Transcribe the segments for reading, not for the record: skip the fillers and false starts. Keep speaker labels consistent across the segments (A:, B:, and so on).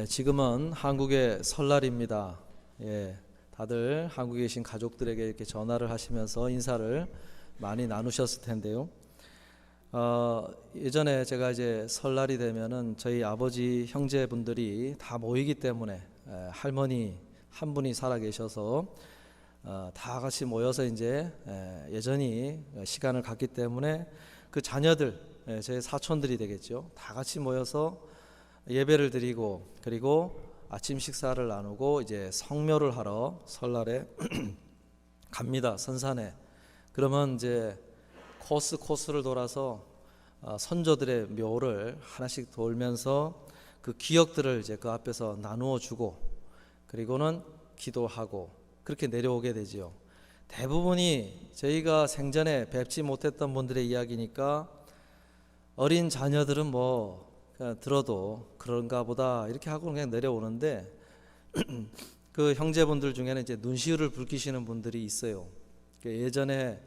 A: 지금은 한국의 설날입니다. 다들 한국에 계신 가족들에게 이렇게 전화를 하시면서 인사를 많이 나누셨을 텐데요. 예전에 제가 이제 설날이 되면은 저희 아버지 형제분들이 다 모이기 때문에 할머니 한 분이 살아 계셔서 다 같이 모여서 이제 여전히 시간을 갖기 때문에 그 자녀들, 제 사촌들이 되겠죠. 다 같이 모여서 예배를 드리고 그리고 아침 식사를 나누고 이제 성묘를 하러 설날에 갑니다. 선산에. 그러면 이제 코스를 돌아서 선조들의 묘를 하나씩 돌면서 그 기억들을 이제 그 앞에서 나누어 주고 그리고는 기도하고 그렇게 내려오게 되지요. 대부분이 저희가 생전에 뵙지 못했던 분들의 이야기니까 어린 자녀들은 그냥 들어도 그런가 보다 이렇게 하고 그냥 내려오는데 그 형제분들 중에는 이제 눈시울을 붉히시는 분들이 있어요. 예전에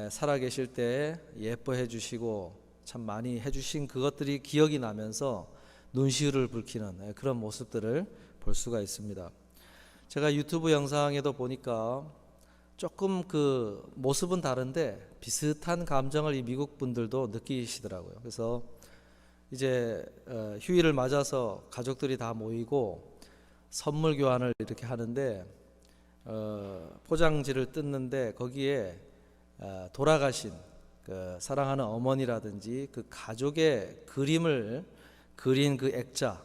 A: 살아 계실 때 예뻐해 주시고 참 많이 해주신 그것들이 기억이 나면서 눈시울을 붉히는 그런 모습들을 볼 수가 있습니다. 제가 유튜브 영상에도 보니까 조금 그 모습은 다른데 비슷한 감정을 이 미국 분들도 느끼시더라고요. 그래서 이제 휴일을 맞아서 가족들이 다 모이고 선물 교환을 이렇게 하는데 포장지를 뜯는데 거기에 돌아가신 그 사랑하는 어머니라든지 그 가족의 그림을 그린 그 액자,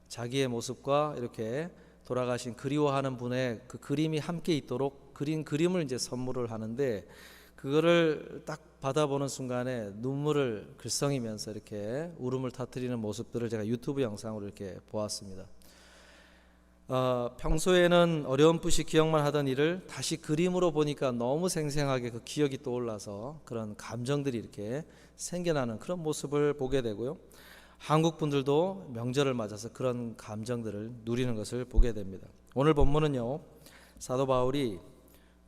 A: 자기의 모습과 이렇게 돌아가신 그리워하는 분의 그 그림이 함께 있도록 그린 그림을 이제 선물을 하는데 그거를 딱 받아보는 순간에 눈물을 글썽이면서 이렇게 울음을 터뜨리는 모습들을 제가 유튜브 영상으로 이렇게 보았습니다. 평소에는 어렴풋이 기억만 하던 일을 다시 그림으로 보니까 너무 생생하게 그 기억이 떠올라서 그런 감정들이 이렇게 생겨나는 그런 모습을 보게 되고요. 한국 분들도 명절을 맞아서 그런 감정들을 누리는 것을 보게 됩니다. 오늘 본문은요, 사도 바울이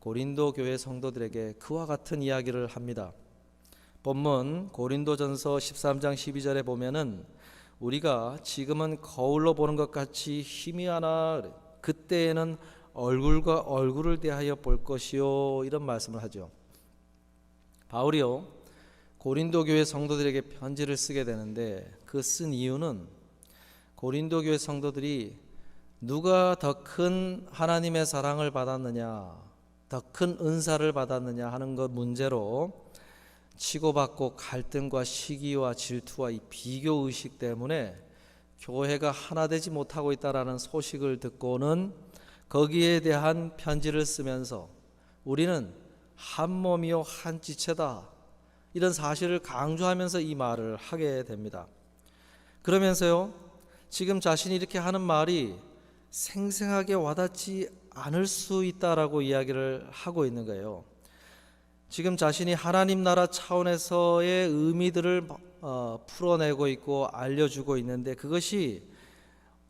A: 고린도 교회 성도들에게 그와 같은 이야기를 합니다. 본문 고린도전서 13장 12절에 보면은 우리가 지금은 거울로 보는 것 같이 희미하나 그때에는 얼굴과 얼굴을 대하여 볼 것이요, 이런 말씀을 하죠. 바울이요 고린도 교회 성도들에게 편지를 쓰게 되는데 그 쓴 이유는 고린도 교회 성도들이 누가 더 큰 하나님의 사랑을 받았느냐, 더 큰 은사를 받았느냐 하는 것 문제로 치고받고 갈등과 시기와 질투와 이 비교 의식 때문에 교회가 하나 되지 못하고 있다라는 소식을 듣고는 거기에 대한 편지를 쓰면서 우리는 한 몸이요 한 지체다, 이런 사실을 강조하면서 이 말을 하게 됩니다. 그러면서요, 지금 자신이 이렇게 하는 말이 생생하게 와닿지 않을 수 있다라고 이야기를 하고 있는 거예요. 지금 자신이 하나님 나라 차원에서의 의미들을 풀어내고 있고 알려주고 있는데 그것이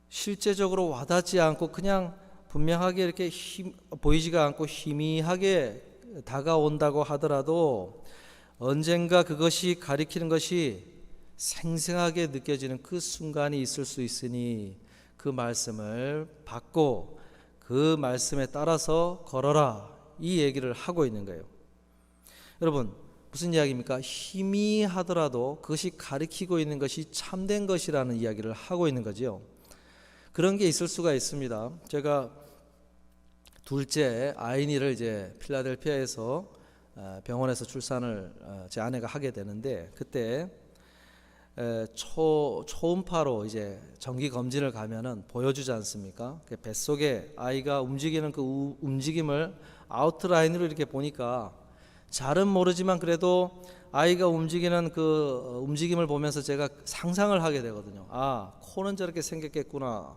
A: 실제적으로 와닿지 않고 그냥 분명하게 이렇게 보이지가 않고 희미하게 다가온다고 하더라도 언젠가 그것이 가리키는 것이 생생하게 느껴지는 그 순간이 있을 수 있으니 그 말씀을 받고 그 말씀에 따라서 걸어라, 이 얘기를 하고 있는 거예요. 여러분, 무슨 이야기입니까? 희미하더라도 그것이 가리키고 있는 것이 참된 것이라는 이야기를 하고 있는 거죠. 그런 게 있을 수가 있습니다. 제가 둘째 아이니를 이제 필라델피아에서 병원에서 출산을 제 아내가 하게 되는데 그때 초음파로 이제 정기 검진을 가면은 보여주지 않습니까? 뱃속에 아이가 움직이는 그 움직임을 아웃라인으로 이렇게 보니까 잘은 모르지만 그래도 아이가 움직이는 그 움직임을 보면서 제가 상상을 하게 되거든요. 아, 코는 저렇게 생겼겠구나,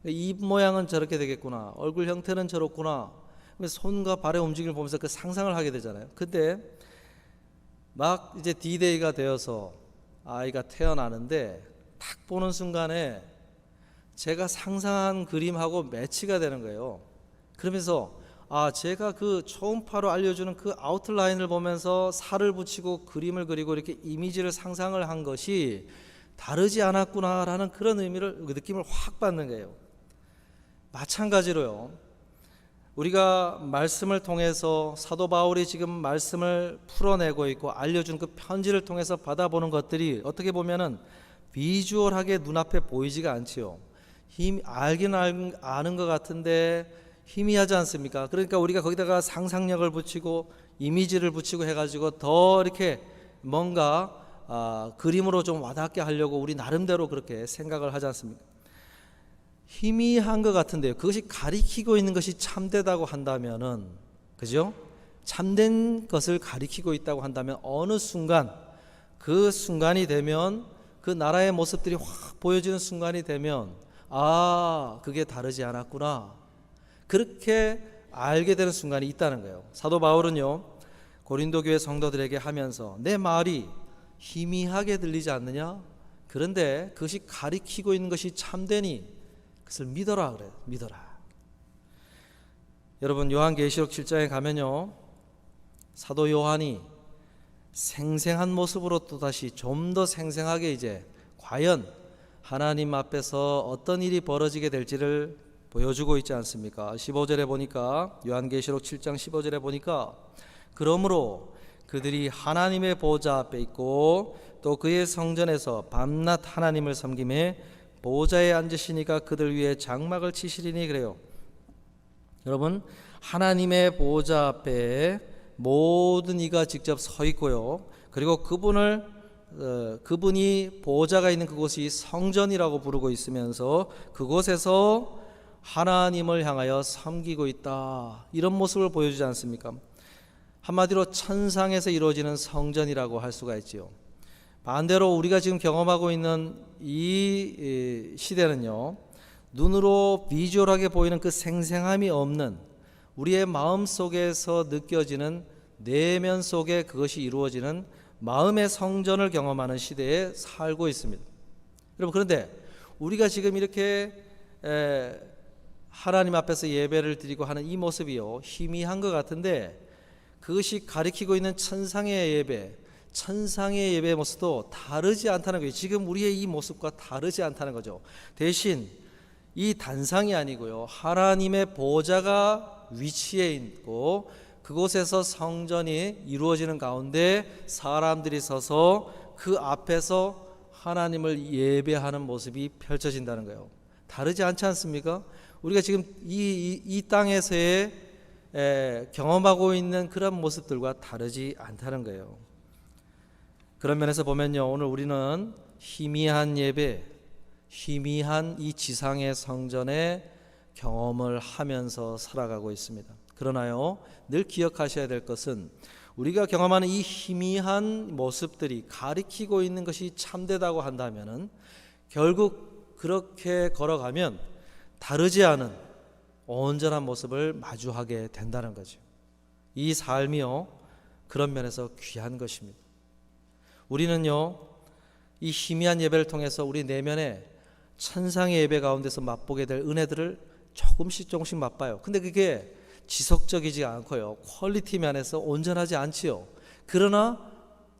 A: 입 모양은 저렇게 되겠구나, 얼굴 형태는 저렇구나. 손과 발의 움직임을 보면서 그 상상을 하게 되잖아요. 근데 막 이제 D-Day가 되어서 아이가 태어나는데 딱 보는 순간에 제가 상상한 그림하고 매치가 되는 거예요. 그러면서 제가 그 초음파로 알려주는 그 아웃라인을 보면서 살을 붙이고 그림을 그리고 이렇게 이미지를 상상을 한 것이 다르지 않았구나라는 그런 의미를, 그 느낌을 확 받는 거예요. 마찬가지로요, 우리가 말씀을 통해서 사도 바울이 지금 말씀을 풀어내고 있고 알려준 그 편지를 통해서 받아보는 것들이 어떻게 보면은 비주얼하게 눈앞에 보이지가 않지요. 알긴 아는 것 같은데 희미하지 않습니까? 그러니까 우리가 거기다가 상상력을 붙이고 이미지를 붙이고 해가지고 더 이렇게 뭔가 그림으로 좀 와닿게 하려고 우리 나름대로 그렇게 생각을 하지 않습니까? 희미한 것 같은데요, 그것이 가리키고 있는 것이 참되다고 한다면은, 그죠? 참된 것을 가리키고 있다고 한다면 어느 순간, 그 순간이 되면, 그 나라의 모습들이 확 보여지는 순간이 되면, 그게 다르지 않았구나, 그렇게 알게 되는 순간이 있다는 거예요. 사도 바울은요, 고린도 교회 성도들에게 하면서 내 말이 희미하게 들리지 않느냐? 그런데 그것이 가리키고 있는 것이 참되니 그것을 믿어라 그래요. 믿어라. 여러분, 요한계시록 7장에 가면요, 사도 요한이 생생한 모습으로 또다시 좀 더 생생하게 이제 과연 하나님 앞에서 어떤 일이 벌어지게 될지를 보여주고 있지 않습니까? 15절에 보니까, 요한계시록 7장 15절에 보니까, 그러므로 그들이 하나님의 보좌 앞에 있고 또 그의 성전에서 밤낮 하나님을 섬기매 보좌에 앉으시니까 그들 위에 장막을 치시리니, 그래요. 여러분, 하나님의 보좌 앞에 모든 이가 직접 서 있고요, 그리고 그분이 보좌가 있는 그곳이 성전이라고 부르고 있으면서 그곳에서 하나님을 향하여 섬기고 있다, 이런 모습을 보여주지 않습니까? 한마디로 천상에서 이루어지는 성전이라고 할 수가 있지요. 반대로 우리가 지금 경험하고 있는 이 시대는요, 눈으로 비주얼하게 보이는 그 생생함이 없는 우리의 마음 속에서 느껴지는 내면 속에 그것이 이루어지는 마음의 성전을 경험하는 시대에 살고 있습니다. 여러분, 그런데 우리가 지금 이렇게 하나님 앞에서 예배를 드리고 하는 이 모습이요, 희미한 것 같은데 그것이 가리키고 있는 천상의 예배, 천상의 예배의 모습도 다르지 않다는 거예요. 지금 우리의 이 모습과 다르지 않다는 거죠. 대신 이 단상이 아니고요, 하나님의 보좌가 위치해 있고 그곳에서 성전이 이루어지는 가운데 사람들이 서서 그 앞에서 하나님을 예배하는 모습이 펼쳐진다는 거예요. 다르지 않지 않습니까? 우리가 지금 이 땅에서의 경험하고 있는 그런 모습들과 다르지 않다는 거예요. 그런 면에서 보면요, 오늘 우리는 희미한 예배, 희미한 이 지상의 성전의 경험을 하면서 살아가고 있습니다. 그러나요, 늘 기억하셔야 될 것은 우리가 경험하는 이 희미한 모습들이 가리키고 있는 것이 참되다고 한다면은 결국 그렇게 걸어가면 다르지 않은 온전한 모습을 마주하게 된다는 거죠. 이 삶이요, 그런 면에서 귀한 것입니다. 우리는요, 이 희미한 예배를 통해서 우리 내면에 천상의 예배 가운데서 맛보게 될 은혜들을 조금씩 맛봐요. 근데 그게 지속적이지 않고요, 퀄리티 면에서 온전하지 않지요. 그러나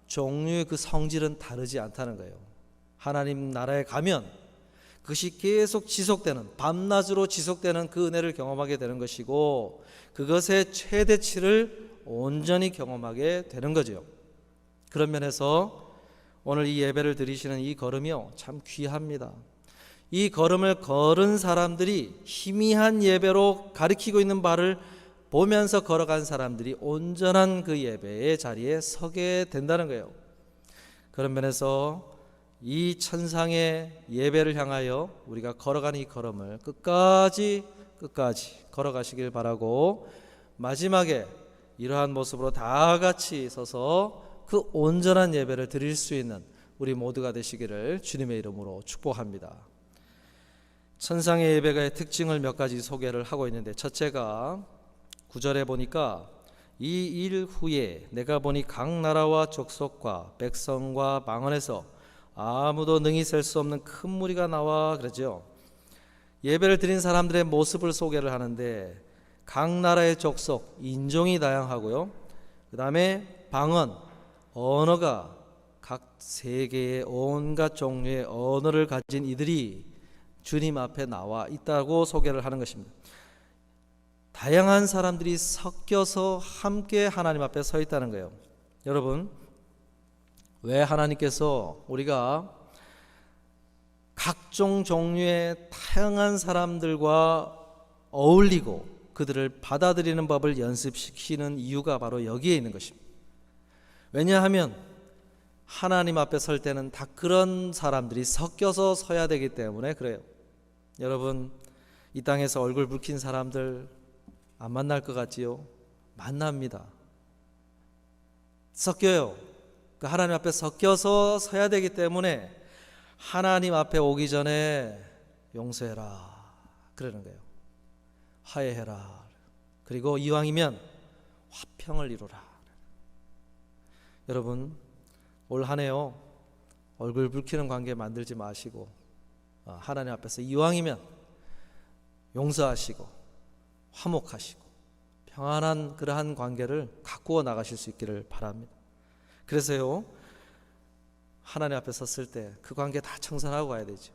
A: 종류의 그 성질은 다르지 않다는 거예요. 하나님 나라에 가면 그것이 계속 지속되는, 밤낮으로 지속되는 그 은혜를 경험하게 되는 것이고 그것의 최대치를 온전히 경험하게 되는 거죠. 그런 면에서 오늘 이 예배를 드리시는 이 걸음이요, 참 귀합니다. 이 걸음을 걸은 사람들이 희미한 예배로 가리키고 있는 바를 보면서 걸어간 사람들이 온전한 그 예배의 자리에 서게 된다는 거예요. 그런 면에서 이 천상의 예배를 향하여 우리가 걸어가는 이 걸음을 끝까지 걸어가시길 바라고, 마지막에 이러한 모습으로 다 같이 서서 그 온전한 예배를 드릴 수 있는 우리 모두가 되시기를 주님의 이름으로 축복합니다. 천상의 예배가의 특징을 몇 가지 소개를 하고 있는데, 첫째가 9절에 보니까 이 일 후에 내가 보니 각 나라와 족속과 백성과 방언에서 아무도 능히 셀 수 없는 큰 무리가 나와, 그러죠. 예배를 드린 사람들의 모습을 소개를 하는데 각 나라의 족속, 인종이 다양하고요, 그 다음에 방언, 언어가 각 세계의 온갖 종류의 언어를 가진 이들이 주님 앞에 나와 있다고 소개를 하는 것입니다. 다양한 사람들이 섞여서 함께 하나님 앞에 서 있다는 거예요. 여러분, 왜 하나님께서 우리가 각종 종류의 다양한 사람들과 어울리고 그들을 받아들이는 법을 연습시키는 이유가 바로 여기에 있는 것입니다. 왜냐하면 하나님 앞에 설 때는 다 그런 사람들이 섞여서 서야 되기 때문에 그래요. 여러분, 이 땅에서 얼굴 붉힌 사람들 안 만날 것 같지요? 만납니다. 섞여요. 그 하나님 앞에 섞여서 서야 되기 때문에 하나님 앞에 오기 전에 용서해라 그러는 거예요. 화해해라. 그리고 이왕이면 화평을 이루라. 여러분, 올 한 해요, 얼굴 붉히는 관계 만들지 마시고 하나님 앞에서 이왕이면 용서하시고 화목하시고 평안한 그러한 관계를 가꾸어 나가실 수 있기를 바랍니다. 그래서요, 하나님 앞에 섰을 때 그 관계 다 청산하고 가야 되죠.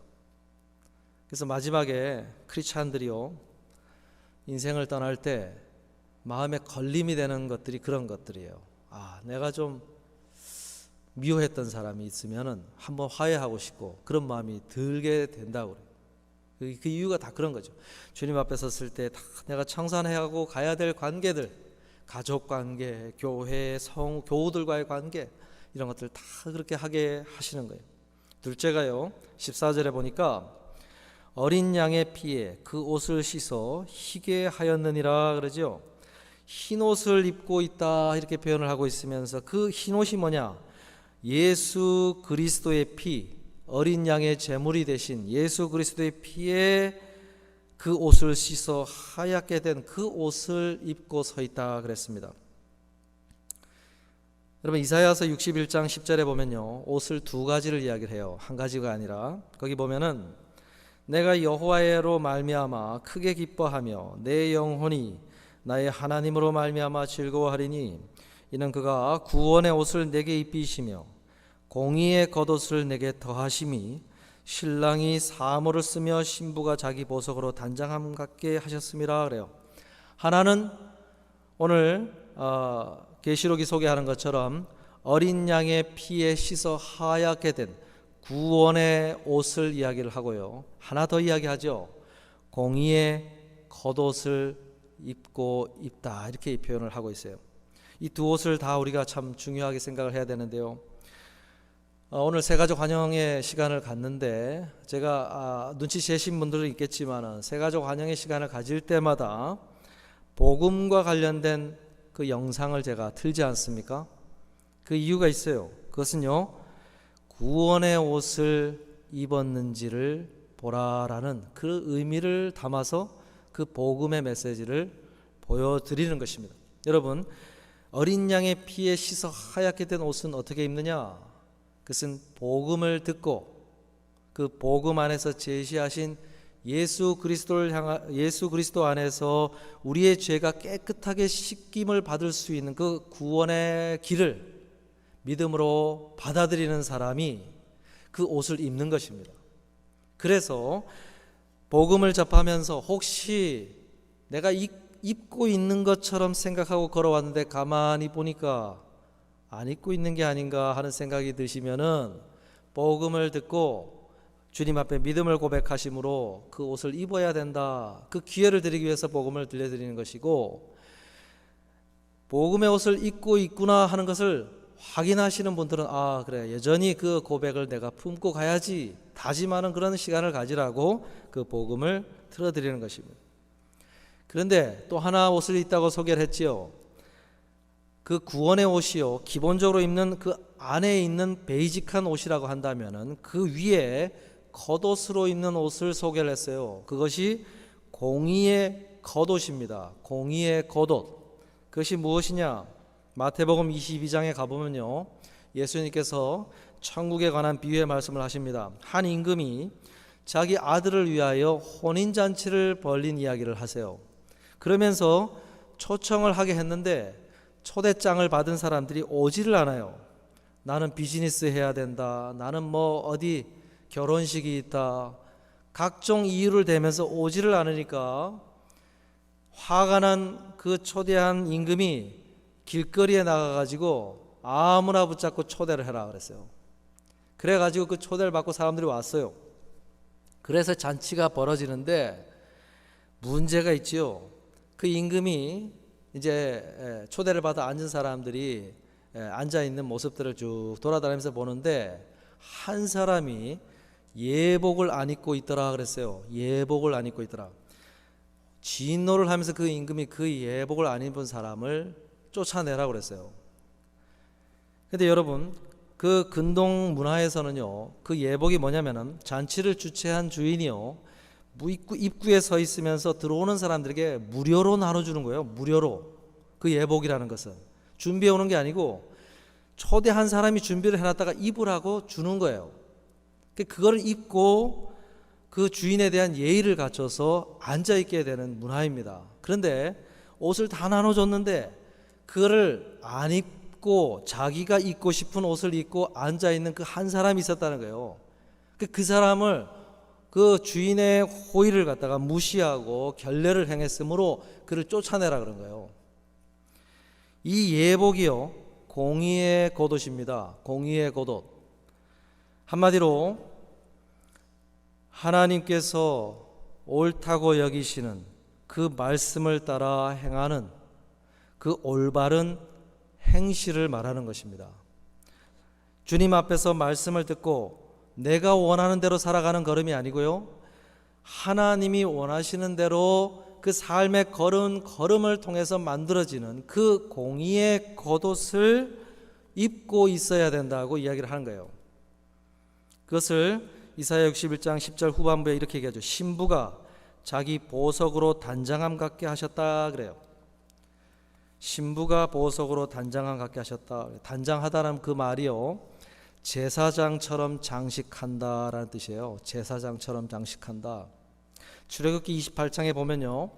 A: 그래서 마지막에 크리스찬들이요, 인생을 떠날 때 마음에 걸림이 되는 것들이 그런 것들이에요. 내가 좀 미워했던 사람이 있으면은 한번 화해하고 싶고 그런 마음이 들게 된다고 그래요. 그 이유가 다 그런 거죠. 주님 앞에 섰을 때 다 내가 청산해가고 가야 될 관계들, 가족 관계, 교회, 교우들과의 관계, 이런 것들 다 그렇게 하게 하시는 거예요. 둘째가요, 14절에 보니까 어린 양의 피에 그 옷을 씻어 희게 하였느니라 그러죠. 흰 옷을 입고 있다 이렇게 표현을 하고 있으면서 그 흰 옷이 뭐냐? 예수 그리스도의 피, 어린 양의 제물이 되신 예수 그리스도의 피에 그 옷을 씻어 하얗게 된 그 옷을 입고 서 있다 그랬습니다. 여러분, 이사야서 61장 10절에 보면요, 옷을 두 가지를 이야기를 해요. 한 가지가 아니라 거기 보면은 내가 여호와로 말미암아 크게 기뻐하며 내 영혼이 나의 하나님으로 말미암아 즐거워하리니 이는 그가 구원의 옷을 내게 입히시며 공의의 겉옷을 내게 더하심이 신랑이 사모를 쓰며 신부가 자기 보석으로 단장함 같게 하셨음이라 그래요. 하나는 오늘 계시록이 소개하는 것처럼 어린 양의 피에 씻어 하얗게 된 구원의 옷을 이야기를 하고요, 하나 더 이야기하죠. 공의의 겉옷을 입고 있다 이렇게 표현을 하고 있어요. 이 두 옷을 다 우리가 참 중요하게 생각을 해야 되는데요, 오늘 새가족 환영의 시간을 갖는데 제가 눈치채신 분들은 있겠지만 새가족 환영의 시간을 가질 때마다 복음과 관련된 그 영상을 제가 틀지 않습니까? 그 이유가 있어요. 그것은요, 구원의 옷을 입었는지를 보라라는 그 의미를 담아서 그 복음의 메시지를 보여드리는 것입니다. 여러분, 어린 양의 피에 씻어 하얗게 된 옷은 어떻게 입느냐? 그것은 복음을 듣고 그 복음 안에서 제시하신 예수 그리스도 안에서 우리의 죄가 깨끗하게 씻김을 받을 수 있는 그 구원의 길을 믿음으로 받아들이는 사람이 그 옷을 입는 것입니다. 그래서 복음을 접하면서 혹시 내가 입고 있는 것처럼 생각하고 걸어왔는데 가만히 보니까 안 입고 있는 게 아닌가 하는 생각이 드시면은 복음을 듣고 주님 앞에 믿음을 고백하심으로 그 옷을 입어야 된다, 그 기회를 드리기 위해서 복음을 들려드리는 것이고, 복음의 옷을 입고 있구나 하는 것을 확인하시는 분들은 그래, 여전히 그 고백을 내가 품고 가야지 다짐하는 그런 시간을 가지라고 그 복음을 틀어드리는 것입니다. 그런데 또 하나 옷을 입다고 소개를 했지요. 그 구원의 옷이요, 기본적으로 입는 그 안에 있는 베이직한 옷이라고 한다면은 그 위에 겉옷으로 입는 옷을 소개를 했어요. 그것이 공의의 겉옷입니다. 공의의 겉옷. 그것이 무엇이냐? 마태복음 22장에 가보면요, 예수님께서 천국에 관한 비유의 말씀을 하십니다. 한 임금이 자기 아들을 위하여 혼인잔치를 벌린 이야기를 하세요. 그러면서 초청을 하게 했는데 초대장을 받은 사람들이 오지를 않아요. 나는 비즈니스 해야 된다, 나는 뭐 어디 결혼식이 있다, 각종 이유를 대면서 오지를 않으니까 화가 난 그 초대한 임금이 길거리에 나가가지고 아무나 붙잡고 초대를 해라 그랬어요. 그래가지고 그 초대를 받고 사람들이 왔어요. 그래서 잔치가 벌어지는데 문제가 있지요. 그 임금이 이제 초대를 받아 앉은 사람들이 앉아 있는 모습들을 쭉 돌아다니면서 보는데 한 사람이 예복을 안 입고 있더라 그랬어요. 예복을 안 입고 있더라. 진노를 하면서 그 임금이 그 예복을 안 입은 사람을 쫓아내라고 그랬어요. 근데 여러분, 그 근동 문화에서는요, 그 예복이 뭐냐면은 잔치를 주최한 주인이요, 입구에 서 있으면서 들어오는 사람들에게 무료로 나눠주는 거예요. 무료로. 그 예복이라는 것은 준비해 오는 게 아니고 초대한 사람이 준비를 해놨다가 입으라고 주는 거예요. 그걸 입고 그 주인에 대한 예의를 갖춰서 앉아있게 되는 문화입니다. 그런데 옷을 다 나눠줬는데 그거를 안 입고 자기가 입고 싶은 옷을 입고 앉아있는 그 한 사람이 있었다는 거예요. 그 사람을 그 주인의 호의를 갖다가 무시하고 결례를 행했으므로 그를 쫓아내라 그런 거예요. 이 예복이요, 공의의 겉옷입니다. 공의의 겉옷. 한마디로 하나님께서 옳다고 여기시는 그 말씀을 따라 행하는 그 올바른 행실을 말하는 것입니다. 주님 앞에서 말씀을 듣고 내가 원하는 대로 살아가는 걸음이 아니고요, 하나님이 원하시는 대로 그 삶의 걸음을 통해서 만들어지는 그 공의의 겉옷을 입고 있어야 된다고 이야기를 하는 거예요. 그것을 이사야 61장 10절 후반부에 이렇게 얘기하죠. 신부가 자기 보석으로 단장함 같게 하셨다 그래요. 신부가 보석으로 단장함 같게 하셨다. 단장하다라는 그 말이요, 제사장처럼 장식한다라는 뜻이에요. 제사장처럼 장식한다. 출애굽기 28장에 보면요,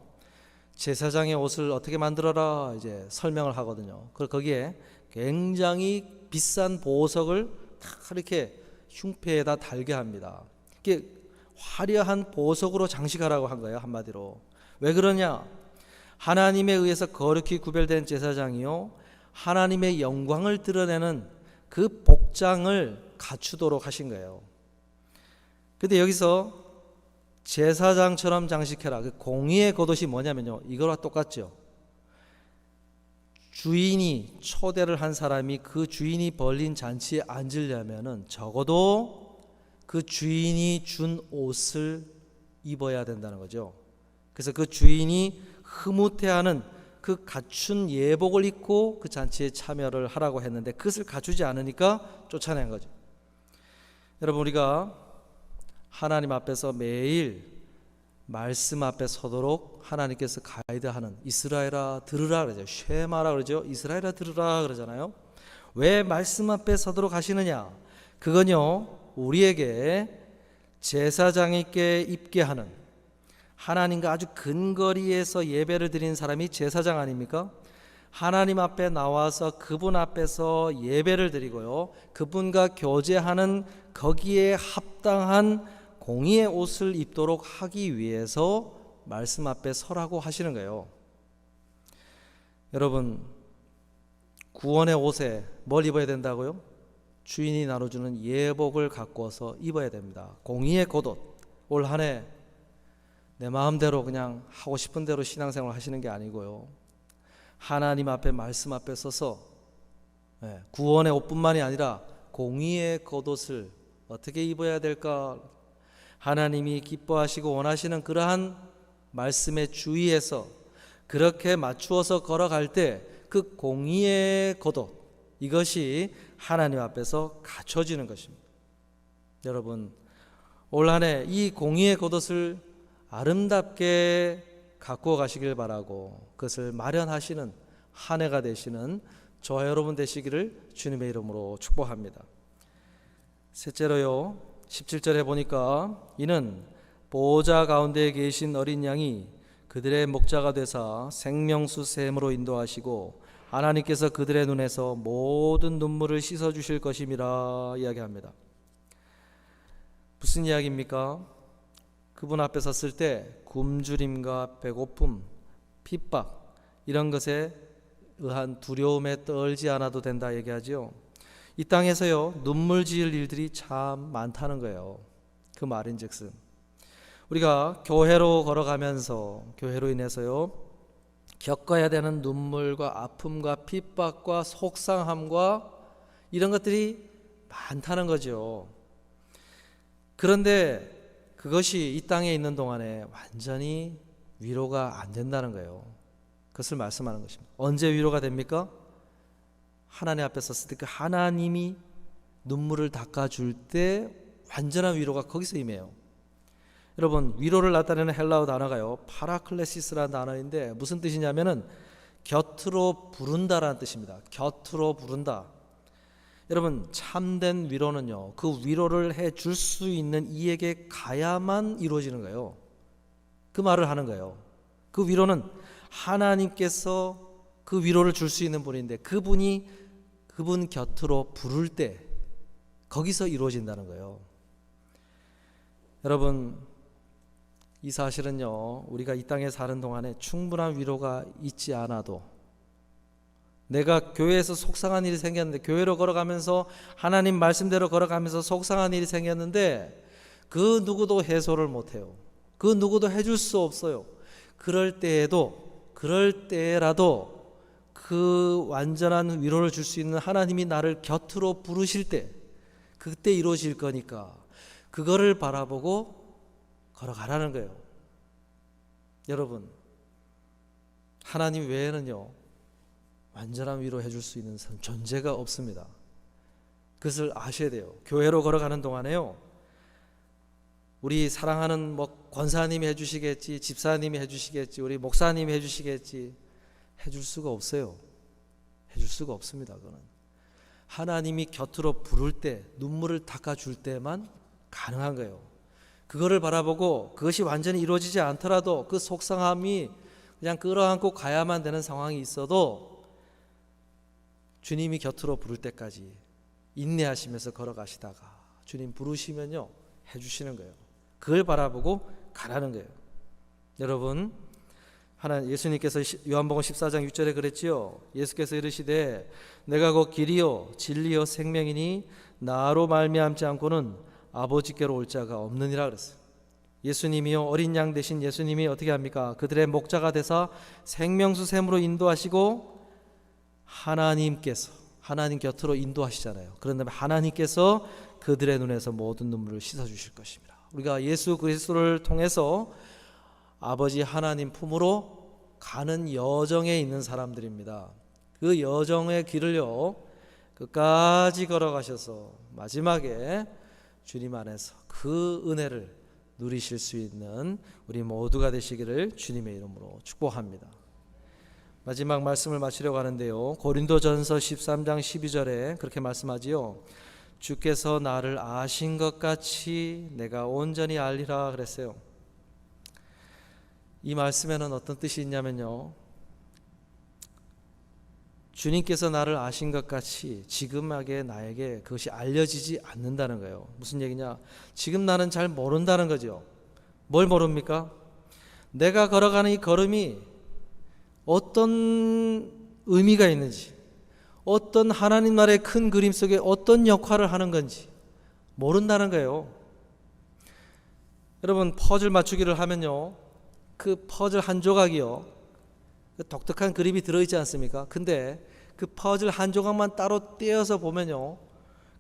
A: 제사장의 옷을 어떻게 만들어라 이제 설명을 하거든요. 그리고 거기에 굉장히 비싼 보석을 다 이렇게 흉패에다 달게 합니다. 이게 화려한 보석으로 장식하라고 한 거예요. 한마디로. 왜 그러냐? 하나님에 의해서 거룩히 구별된 제사장이요, 하나님의 영광을 드러내는 그 복장을 갖추도록 하신 거예요. 근데 여기서 제사장처럼 장식해라, 그 공의의 겉옷이 뭐냐면요, 이거와 똑같죠. 주인이 초대를 한 사람이 그 주인이 벌린 잔치에 앉으려면은 적어도 그 주인이 준 옷을 입어야 된다는 거죠. 그래서 그 주인이 흐뭇해하는 그 갖춘 예복을 입고 그 잔치에 참여를 하라고 했는데 그것을 갖추지 않으니까 쫓아낸 거죠. 여러분, 우리가 하나님 앞에서 매일 말씀 앞에 서도록 하나님께서 가이드하는, 이스라엘아 들으라 그러죠. 쉐마라 그러죠. 이스라엘아 들으라 그러잖아요. 왜 말씀 앞에 서도록 하시느냐? 그건요, 우리에게 제사장에게 입게 하는, 하나님과 아주 근거리에서 예배를 드리는 사람이 제사장 아닙니까? 하나님 앞에 나와서 그분 앞에서 예배를 드리고요, 그분과 교제하는 거기에 합당한 공의의 옷을 입도록 하기 위해서 말씀 앞에 서라고 하시는 거예요. 여러분, 구원의 옷에 뭘 입어야 된다고요? 주인이 나눠주는 예복을 갖고서 입어야 됩니다. 공의의 겉옷. 올 한 해 내 마음대로 그냥 하고 싶은 대로 신앙생활 하시는 게 아니고요, 하나님 앞에 말씀 앞에 서서 구원의 옷뿐만이 아니라 공의의 겉옷을 어떻게 입어야 될까, 하나님이 기뻐하시고 원하시는 그러한 말씀에 주의해서 그렇게 맞추어서 걸어갈 때 그 공의의 겉옷, 이것이 하나님 앞에서 갖춰지는 것입니다. 여러분, 올 한 해 이 공의의 겉옷을 아름답게 갖고 가시길 바라고 그것을 마련하시는 한 해가 되시는 저와 여러분 되시기를 주님의 이름으로 축복합니다. 셋째로요, 17절에 보니까 이는 보호자 가운데 계신 어린 양이 그들의 목자가 되사 생명수 샘으로 인도하시고 하나님께서 그들의 눈에서 모든 눈물을 씻어 주실 것임이라 이야기합니다. 무슨 이야기입니까? 그분 앞에 섰을 때 굶주림과 배고픔, 핍박 이런 것에 의한 두려움에 떨지 않아도 된다 얘기하죠. 이 땅에서요 눈물 지을 일들이 참 많다는 거예요. 그 말인즉슨 우리가 교회로 걸어가면서 교회로 인해서요 겪어야 되는 눈물과 아픔과 핍박과 속상함과 이런 것들이 많다는 거죠. 그런데 그것이 이 땅에 있는 동안에 완전히 위로가 안 된다는 거예요. 그것을 말씀하는 것입니다. 언제 위로가 됩니까? 하나님 앞에 섰을 때 그 하나님이 눈물을 닦아줄 때 완전한 위로가 거기서 임해요. 여러분 위로를 나타내는 헬라어 단어가요 파라클레시스라는 단어인데 무슨 뜻이냐면은 곁으로 부른다라는 뜻입니다. 곁으로 부른다. 여러분 참된 위로는요 그 위로를 해줄 수 있는 이에게 가야만 이루어지는 거예요. 그 말을 하는 거예요. 그 위로는 하나님께서 그 위로를 줄 수 있는 분인데 그분이 그분 곁으로 부를 때 거기서 이루어진다는 거예요. 여러분 이 사실은요 우리가 이 땅에 사는 동안에 충분한 위로가 있지 않아도 내가 교회에서 속상한 일이 생겼는데 교회로 걸어가면서 하나님 말씀대로 걸어가면서 속상한 일이 생겼는데 그 누구도 해소를 못해요. 그 누구도 해줄 수 없어요. 그럴 때라도 그 완전한 위로를 줄 수 있는 하나님이 나를 곁으로 부르실 때 그때 이루어질 거니까 그거를 바라보고 걸어가라는 거예요. 여러분 하나님 외에는요 완전한 위로해 줄 수 있는 존재가 없습니다. 그것을 아셔야 돼요. 교회로 걸어가는 동안에요 우리 사랑하는 권사님이 해주시겠지, 집사님이 해주시겠지, 우리 목사님이 해주시겠지 해줄 수가 없어요. 해줄 수가 없습니다. 그거는 하나님이 곁으로 부를 때 눈물을 닦아줄 때만 가능한 거예요. 그거를 바라보고 그것이 완전히 이루어지지 않더라도 그 속상함이 그냥 끌어안고 가야만 되는 상황이 있어도 주님이 곁으로 부를 때까지 인내하시면서 걸어가시다가 주님 부르시면요 해주시는 거예요. 그걸 바라보고 가라는 거예요. 여러분 예수님께서 요한복음 14장 6절에 그랬지요. 예수께서 이르시되 내가 곧 길이요 진리요 생명이니 나로 말미암지 않고는 아버지께로 올 자가 없느니라 그랬어요. 예수님이요 어린 양 대신 예수님이 어떻게 합니까? 그들의 목자가 되사 생명수 샘으로 인도하시고 하나님 곁으로 인도하시잖아요. 그런 다음에 하나님께서 그들의 눈에서 모든 눈물을 씻어주실 것입니다. 우리가 예수 그리스도를 통해서 아버지 하나님 품으로 가는 여정에 있는 사람들입니다. 그 여정의 길을요 끝까지 걸어가셔서 마지막에 주님 안에서 그 은혜를 누리실 수 있는 우리 모두가 되시기를 주님의 이름으로 축복합니다. 마지막 말씀을 마치려고 하는데요 고린도전서 13장 12절에 그렇게 말씀하지요. 주께서 나를 아신 것 같이 내가 온전히 알리라 그랬어요. 이 말씀에는 어떤 뜻이 있냐면요 주님께서 나를 아신 것 같이 지금하게 나에게 그것이 알려지지 않는다는 거예요. 무슨 얘기냐? 지금 나는 잘 모른다는 거죠. 뭘 모릅니까? 내가 걸어가는 이 걸음이 어떤 의미가 있는지, 어떤 하나님 나라의 큰 그림 속에 어떤 역할을 하는 건지 모른다는 거예요. 여러분 퍼즐 맞추기를 하면요 그 퍼즐 한 조각이요 독특한 그림이 들어있지 않습니까? 근데 그 퍼즐 한 조각만 따로 떼어서 보면요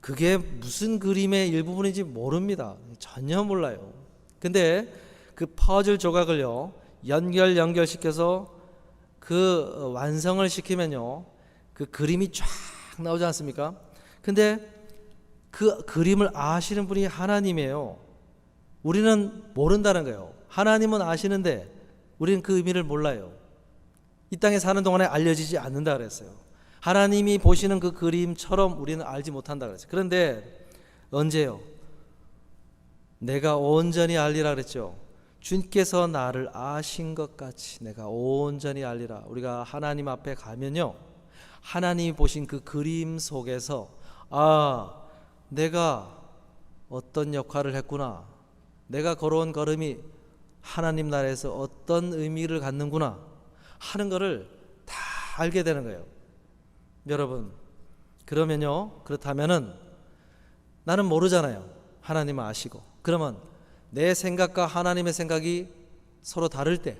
A: 그게 무슨 그림의 일부분인지 모릅니다. 전혀 몰라요. 근데 그 퍼즐 조각을요 연결시켜서 그 완성을 시키면요 그 그림이 쫙 나오지 않습니까? 근데 그 그림을 아시는 분이 하나님이에요. 우리는 모른다는 거예요. 하나님은 아시는데 우리는 그 의미를 몰라요. 이 땅에 사는 동안에 알려지지 않는다 그랬어요. 하나님이 보시는 그 그림처럼 우리는 알지 못한다 그랬어요. 그런데 언제요? 내가 온전히 알리라 그랬죠. 주님께서 나를 아신 것 같이 내가 온전히 알리라. 우리가 하나님 앞에 가면요 하나님이 보신 그 그림 속에서 아, 내가 어떤 역할을 했구나, 내가 걸어온 걸음이 하나님 나라에서 어떤 의미를 갖는구나 하는 것을 다 알게 되는 거예요. 여러분, 그러면요, 그렇다면은 나는 모르잖아요. 하나님은 아시고. 그러면 내 생각과 하나님의 생각이 서로 다를 때,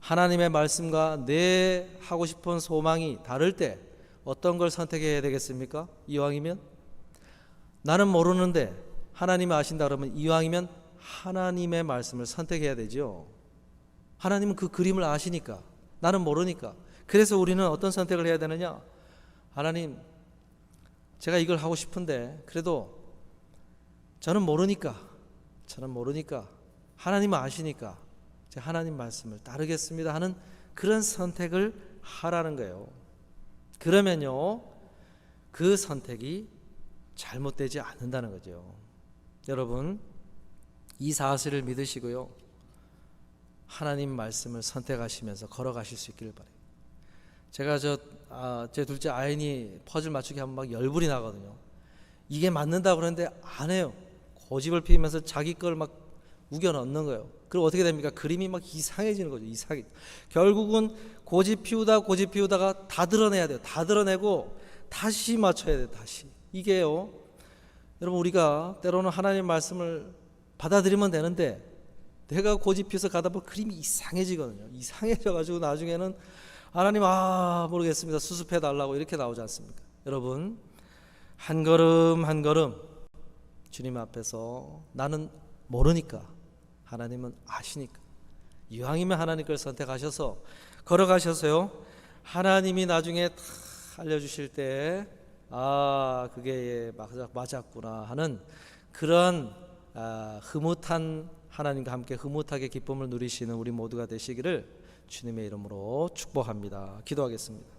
A: 하나님의 말씀과 내 하고 싶은 소망이 다를 때 어떤 걸 선택해야 되겠습니까? 이왕이면 나는 모르는데 하나님이 아신다 그러면 이왕이면 하나님의 말씀을 선택해야 되죠. 하나님은 그 그림을 아시니까, 나는 모르니까. 그래서 우리는 어떤 선택을 해야 되느냐? 하나님, 제가 이걸 하고 싶은데 그래도 저는 모르니까 하나님은 아시니까 제가 하나님 말씀을 따르겠습니다 하는 그런 선택을 하라는 거예요. 그러면요, 그 선택이 잘못되지 않는다는 거죠. 여러분, 이 사실을 믿으시고요, 하나님 말씀을 선택하시면서 걸어가실 수 있기를 바라요. 제가 제 둘째 아인이 퍼즐 맞추기 하면 막 열불이 나거든요. 이게 맞는다고 그러는데 안 해요. 고집을 피우면서 자기 걸 막 우겨 넣는 거예요. 그리고 어떻게 됩니까? 그림이 막 이상해지는 거죠. 결국은 고집 피우다가 다 드러내야 돼요. 다 드러내고 다시 맞춰야 돼요. 다시. 이게요, 여러분, 우리가 때로는 하나님의 말씀을 받아들이면 되는데 내가 고집 피워서 가다 보면 그림이 이상해지거든요. 이상해져가지고 나중에는 하나님, 모르겠습니다, 수습해 달라고 이렇게 나오지 않습니까? 여러분, 한 걸음 한 걸음 주님 앞에서 나는 모르니까 하나님은 아시니까 이왕이면 하나님 걸 선택하셔서 걸어가셔서요, 하나님이 나중에 다 알려주실 때 그게 맞았구나 하는 그런 흐뭇한, 하나님과 함께 흐뭇하게 기쁨을 누리시는 우리 모두가 되시기를 주님의 이름으로 축복합니다. 기도하겠습니다.